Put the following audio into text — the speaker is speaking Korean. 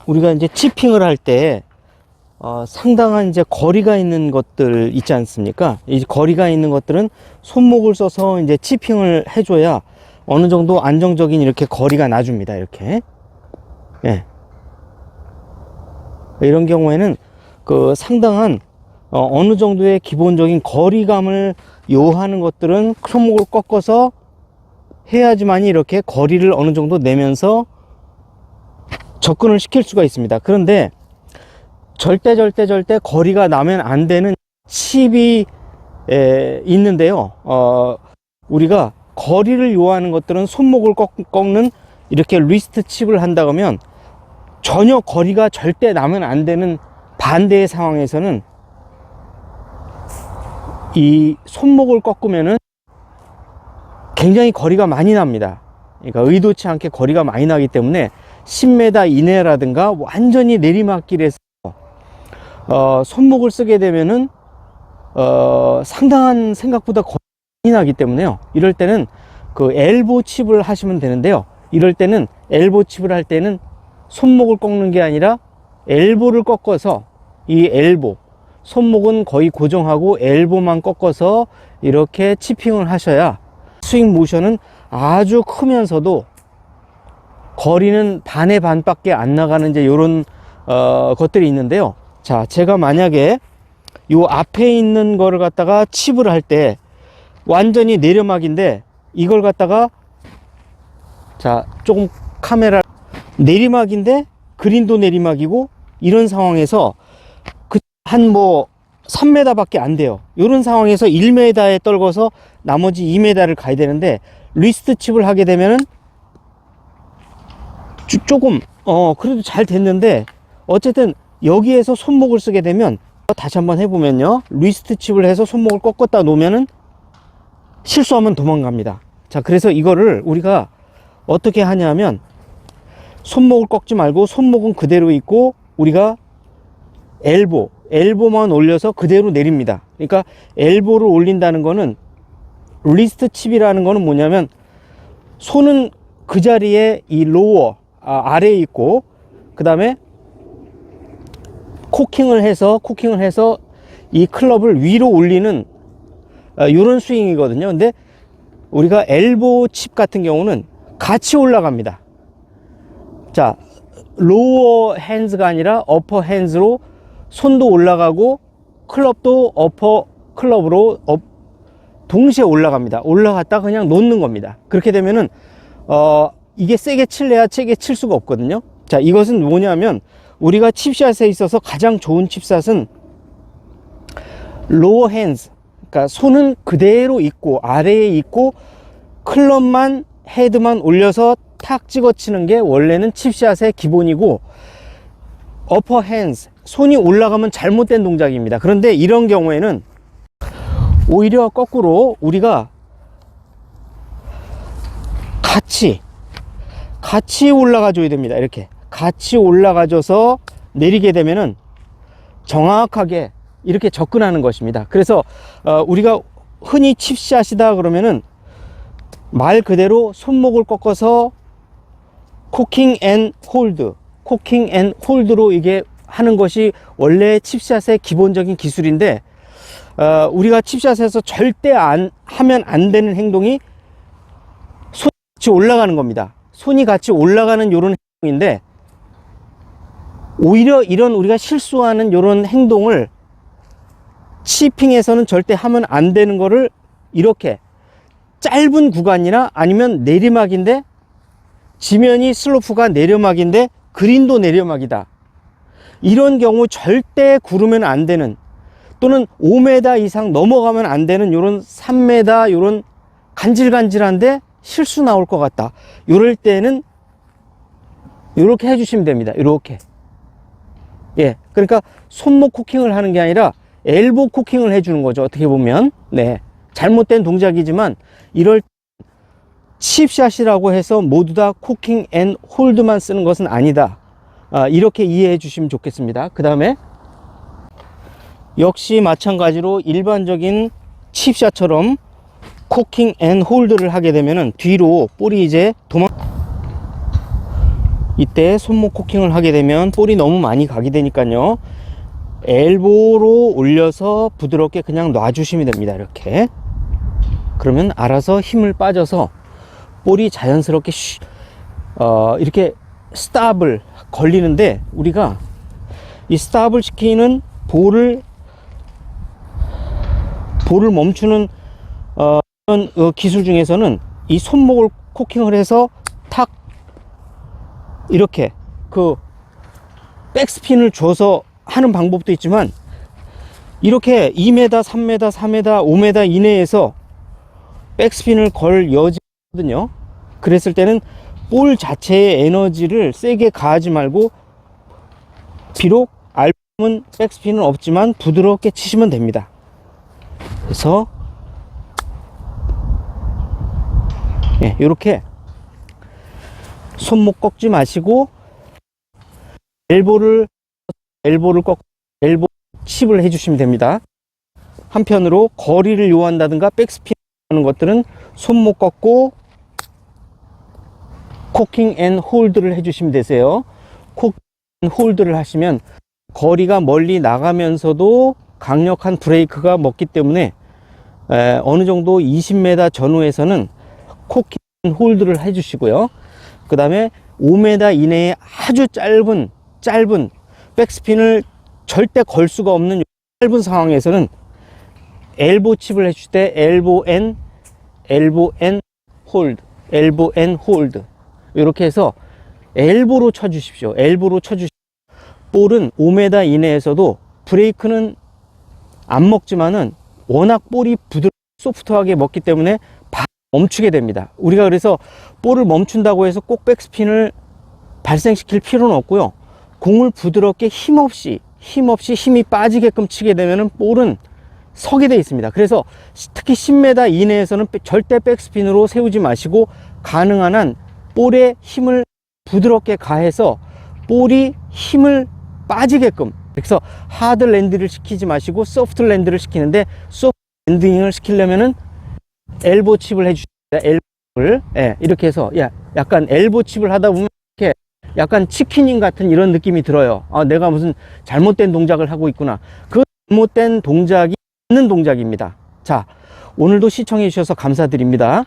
우리가 이제 치핑을 할 때 상당한 이제 거리가 있는 것들 있지 않습니까? 이 거리가 있는 것들은 손목을 써서 이제 치핑을 해줘야 어느 정도 안정적인 이렇게 거리가 나줍니다. 이렇게. 예. 이런 경우에는 그 상당한 어느 정도의 기본적인 거리감을 요하는 것들은 손목을 꺾어서 해야지만 이렇게 거리를 어느 정도 내면서 접근을 시킬 수가 있습니다. 그런데 절대 거리가 나면 안 되는 칩이 있는데요. 우리가 거리를 요하는 것들은 손목을 꺾는 이렇게 리스트 칩을 한다 그러면 전혀 거리가 절대 나면 안 되는 반대의 상황에서는 이 손목을 꺾으면은 굉장히 거리가 많이 납니다. 그러니까 의도치 않게 거리가 많이 나기 때문에 10m 이내라든가 완전히 내리막길에서 손목을 쓰게 되면은 상당한 생각보다 거리가 많이 나기 때문에요. 이럴 때는 그 엘보 칩을 하시면 되는데요. 이럴 때는 엘보 칩을 할 때는 손목을 꺾는 게 아니라 엘보를 꺾어서 이 엘보 손목은 거의 고정하고 엘보만 꺾어서 이렇게 치핑을 하셔야 스윙 모션은 아주 크면서도 거리는 반의 반밖에 안 나가는 이제 이런 것들이 있는데요. 자, 제가 만약에 요 앞에 있는 거를 갖다가 칩을 할 때 완전히 내리막인데 이걸 갖다가 자, 조금 카메라 내리막인데 그린도 내리막이고 이런 상황에서 한 뭐 3m 밖에 안 돼요. 이런 상황에서 1m에 떨궈서 나머지 2m를 가야 되는데 리스트 칩을 하게 되면은 조금 그래도 잘 됐는데 어쨌든 여기에서 손목을 쓰게 되면 다시 한번 해보면요. 리스트 칩을 해서 손목을 꺾었다 놓으면은 실수하면 도망갑니다. 자, 그래서 이거를 우리가 어떻게 하냐면 손목을 꺾지 말고 손목은 그대로 있고 우리가 엘보만 올려서 그대로 내립니다. 그러니까 엘보를 올린다는 거는 리스트 칩이라는 거는 뭐냐면 손은 그 자리에 이 로어 아래에 있고 그 다음에 코킹을 해서 이 클럽을 위로 올리는 이런 스윙이거든요. 근데 우리가 엘보 칩 같은 경우는 같이 올라갑니다. 자, 로어 핸즈가 아니라 어퍼 핸즈로 손도 올라가고 클럽도 어퍼 클럽으로 동시에 올라갑니다. 올라갔다 그냥 놓는 겁니다. 그렇게 되면은 이게 세게 칠래야 세게 칠 수가 없거든요. 자, 이것은 뭐냐면 우리가 칩샷에 있어서 가장 좋은 칩샷은 로어 핸즈, 그러니까 손은 그대로 있고 아래에 있고 클럽만 헤드만 올려서 탁 찍어 치는 게 원래는 칩샷의 기본이고 어퍼 핸즈 손이 올라가면 잘못된 동작입니다. 그런데 이런 경우에는 오히려 거꾸로 우리가 같이 올라가 줘야 됩니다. 이렇게 같이 올라가 줘서 내리게 되면은 정확하게 이렇게 접근하는 것입니다. 그래서 우리가 흔히 칩샷이다 그러면은 말 그대로 손목을 꺾어서 코킹 앤 홀드로 이게 하는 것이 원래 칩샷의 기본적인 기술인데 우리가 칩샷에서 절대 하면 안 되는 행동이 손이 같이 올라가는 겁니다. 손이 같이 올라가는 이런 행동인데 오히려 이런 우리가 실수하는 이런 행동을 치핑에서는 절대 하면 안 되는 거를 이렇게 짧은 구간이나 아니면 내리막인데 지면이 슬로프가 내리막인데 그린도 내리막이다. 이런 경우 절대 구르면 안 되는 또는 5m 이상 넘어가면 안 되는 요런 3m 요런 간질간질한데 실수 나올 것 같다. 요럴 때는 요렇게 해주시면 됩니다. 요렇게. 예. 그러니까 손목 코킹을 하는 게 아니라 엘보 코킹을 해주는 거죠. 어떻게 보면. 네. 잘못된 동작이지만 이럴 칩샷이라고 해서 모두 다 코킹 앤 홀드만 쓰는 것은 아니다. 이렇게 이해해 주시면 좋겠습니다. 그 다음에 역시 마찬가지로 일반적인 칩샷처럼 코킹 앤 홀드를 하게 되면은 뒤로 볼이 이제 이때 손목 코킹을 하게 되면 볼이 너무 많이 가게 되니까요, 엘보로 올려서 부드럽게 그냥 놔주시면 됩니다. 이렇게. 그러면 알아서 힘을 빠져서 볼이 자연스럽게 이렇게 스탑을 걸리는데, 우리가 이 스탑을 시키는 볼을 멈추는 기술 중에서는 이 손목을 코킹을 해서 탁 이렇게 그 백스핀을 줘서 하는 방법도 있지만, 이렇게 2m, 3m, 4m, 5m 이내에서 백스핀을 걸 여지거든요. 그랬을 때는 볼 자체의 에너지를 세게 가하지 말고, 비록 알몸은 백스핀은 없지만 부드럽게 치시면 됩니다. 그래서 이렇게 손목 꺾지 마시고 엘보를 꺾고 엘보 칩을 해주시면 됩니다. 한편으로 거리를 요한다든가 백스핀 하는 것들은 손목 꺾고 코킹 앤 홀드를 해주시면 되세요. 코킹 앤 홀드를 하시면 거리가 멀리 나가면서도 강력한 브레이크가 먹기 때문에 어느 정도 20m 전후에서는 코킹 앤 홀드를 해주시고요. 그 다음에 5m 이내에 아주 짧은 백스핀을 절대 걸 수가 없는 짧은 상황에서는 엘보 칩을 해줄 때 엘보 앤 홀드, 엘보 앤 홀드, 이렇게 해서 엘보로 쳐주십시오. 엘보로 쳐주십시오. 볼은 5m 이내에서도 브레이크는 안 먹지만은 워낙 볼이 소프트하게 먹기 때문에 멈추게 됩니다. 우리가 그래서 볼을 멈춘다고 해서 꼭 백스핀을 발생시킬 필요는 없고요. 공을 부드럽게 힘없이 힘이 빠지게끔 치게 되면은 볼은 서게 되어 있습니다. 그래서 특히 10m 이내에서는 절대 백스핀으로 세우지 마시고, 가능한 한 볼에 힘을 부드럽게 가해서 볼이 힘을 빠지게끔, 그래서 하드 랜딩을 시키지 마시고 소프트 랜딩을 시키는데, 소프트 랜딩을 시키려면은 엘보 칩을 해주십니다. 엘보를 이렇게 해서 약간 엘보 칩을 하다 보면 이렇게 약간 치킨인 같은 이런 느낌이 들어요. 내가 무슨 잘못된 동작을 하고 있구나. 그 잘못된 동작이 있는 동작입니다. 자, 오늘도 시청해 주셔서 감사드립니다.